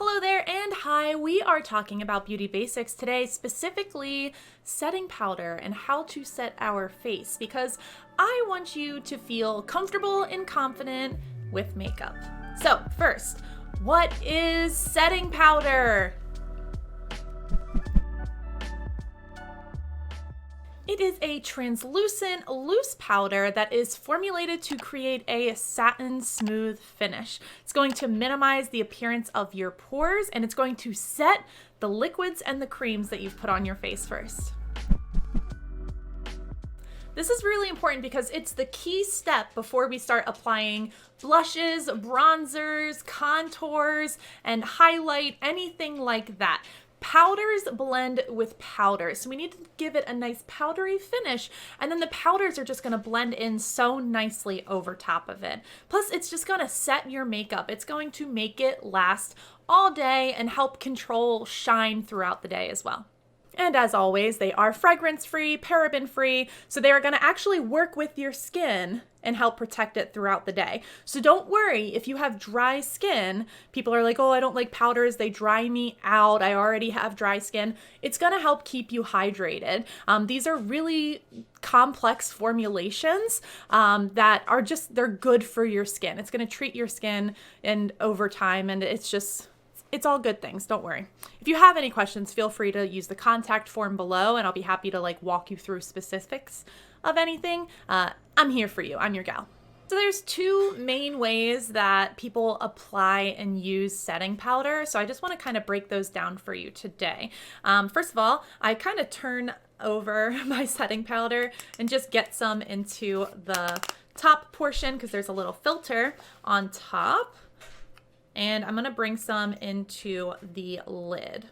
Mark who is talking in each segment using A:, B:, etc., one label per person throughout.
A: Hello there and hi. We are talking about beauty basics today, specifically setting powder and how to set our face because I want you to feel comfortable and confident with makeup. So first, what is setting powder? It is a translucent, loose powder that is formulated to create a satin smooth finish. It's going to minimize the appearance of your pores and it's going to set the liquids and the creams that you've put on your face first. This is really important because it's the key step before we start applying blushes, bronzers, contours, and highlight, anything like that. Powders blend with powders, so we need to give it a nice powdery finish, and then the powders are just going to blend in so nicely over top of it. Plus, it's just going to set your makeup. It's going to make it last all day and help control shine throughout the day as well. And as always, they are fragrance-free, paraben-free, so they are going to actually work with your skin and help protect it throughout the day. So don't worry if you have dry skin. People are like, oh, I don't like powders. They dry me out. I already have dry skin. It's going to help keep you hydrated. These are really complex formulations that are they're good for your skin. It's going to treat your skin and over time, and it's all good things. Don't worry. If you have any questions, feel free to use the contact form below and I'll be happy to walk you through specifics of anything. I'm here for you. I'm your gal. So there's two main ways that people apply and use setting powder. So I just want to kind of break those down for you today. First of all, I kind of turn over my setting powder and just get some into the top portion because there's a little filter on top. And I'm going to bring some into the lid.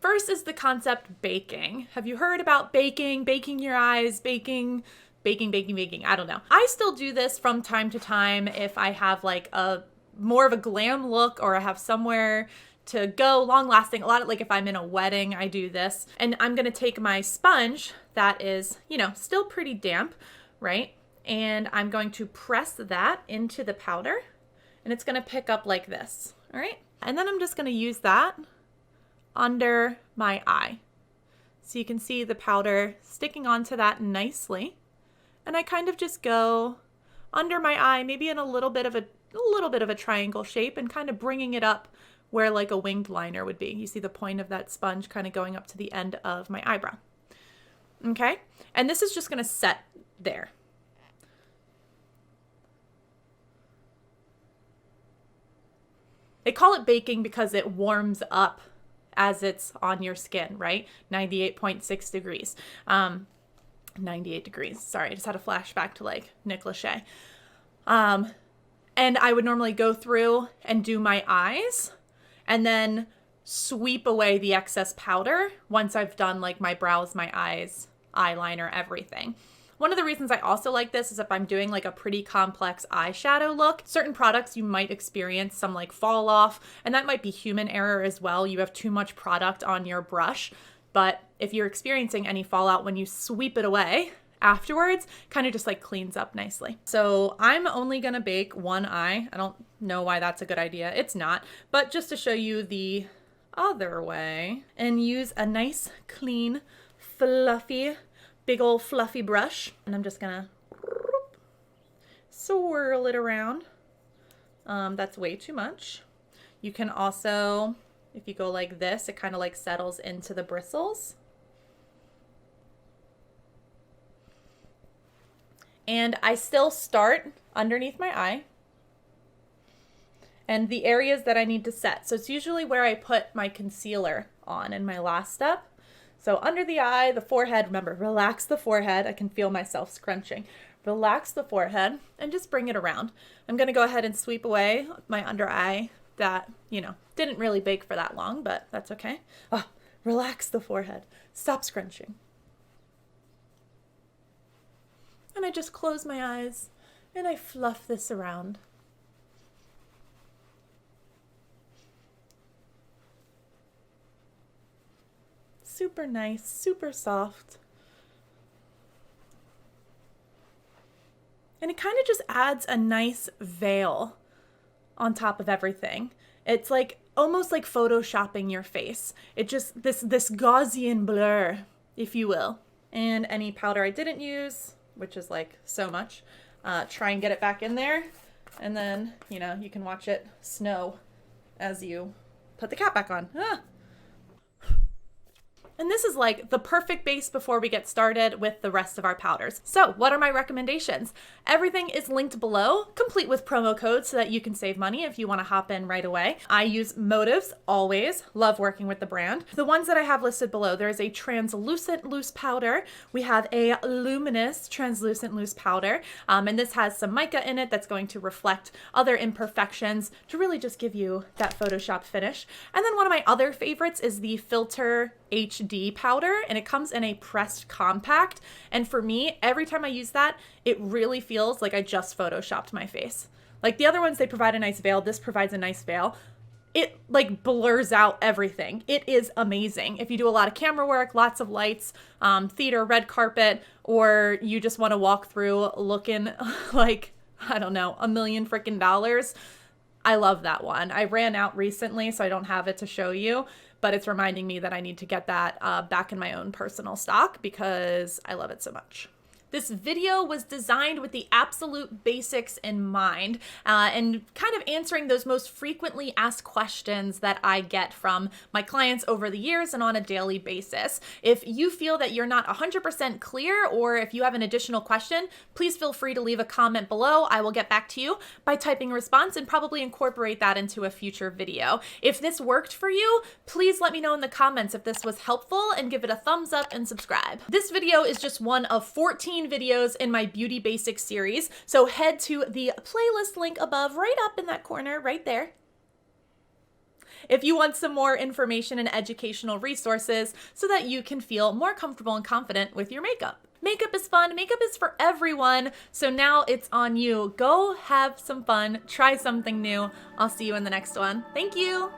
A: First is the concept baking. Have you heard about baking your eyes, baking? I don't know. I still do this from time to time if I have a more of a glam look or I have somewhere to go, long lasting. A lot of if I'm in a wedding, I do this. And I'm going to take my sponge that is, still pretty damp, right? And I'm going to press that into the powder and it's going to pick up like this. All right. And then I'm just going to use that under my eye. So you can see the powder sticking onto that nicely. And I kind of just go under my eye, maybe in a little bit of a triangle shape and kind of bringing it up where a winged liner would be. You see the point of that sponge kind of going up to the end of my eyebrow. Okay. And this is just going to set there. They call it baking because it warms up as it's on your skin, right? 98.6 degrees. 98 degrees. Sorry, I just had a flashback to Nick Lachey. And I would normally go through and do my eyes and then sweep away the excess powder once I've done my brows, my eyes, eyeliner, everything. One of the reasons I also like this is if I'm doing a pretty complex eyeshadow look, certain products you might experience some fall off, and that might be human error as well. You have too much product on your brush, but if you're experiencing any fallout when you sweep it away afterwards, kind of just cleans up nicely. So I'm only gonna bake one eye. I don't know why that's a good idea. It's not, but just to show you the other way and use a nice, clean, fluffy, big old fluffy brush, and I'm just gonna swirl it around. That's way too much. You can also, if you go like this, it kind of settles into the bristles. And I still start underneath my eye and the areas that I need to set. So it's usually where I put my concealer on in my last step. So under the eye, the forehead, remember, relax the forehead. I can feel myself scrunching. Relax the forehead and just bring it around. I'm going to go ahead and sweep away my under eye that, didn't really bake for that long, but that's okay. Oh, relax the forehead. Stop scrunching. And I just close my eyes and I fluff this around. Super nice, super soft. And it kind of just adds a nice veil on top of everything. It's like almost like photoshopping your face. It just, this Gaussian blur, if you will. And any powder I didn't use, which is like so much, try and get it back in there. And then, you know, you can watch it snow as you put the cap back on. Ah. And this is like the perfect base before we get started with the rest of our powders. So what are my recommendations? Everything is linked below, complete with promo codes so that you can save money if you want to hop in right away. I use Motives always, love working with the brand. The ones that I have listed below, there is a translucent loose powder. We have a luminous translucent loose powder. And this has some mica in it that's going to reflect other imperfections to really just give you that Photoshop finish. And then one of my other favorites is the Filter HD powder, and it comes in a pressed compact. And for me, every time I use that, it really feels like I just photoshopped my face. Like the other ones, they provide a nice veil. This provides a nice veil. It like blurs out everything. It is amazing. If you do a lot of camera work, lots of lights, theater, red carpet, or you just want to walk through looking like, I don't know, $1 million freaking dollars. I love that one. I ran out recently, so I don't have it to show you, but it's reminding me that I need to get that back in my own personal stock because I love it so much. This video was designed with the absolute basics in mind and kind of answering those most frequently asked questions that I get from my clients over the years and on a daily basis. If you feel that you're not 100% clear or if you have an additional question, please feel free to leave a comment below. I will get back to you by typing a response and probably incorporate that into a future video. If this worked for you, please let me know in the comments if this was helpful and give it a thumbs up and subscribe. This video is just one of 14 videos in my Beauty Basics series, so head to the playlist link above, right up in that corner, right there, if you want some more information and educational resources so that you can feel more comfortable and confident with your makeup. Makeup is fun, makeup is for everyone, so now it's on you. Go have some fun, try something new. I'll see you in the next one. Thank you.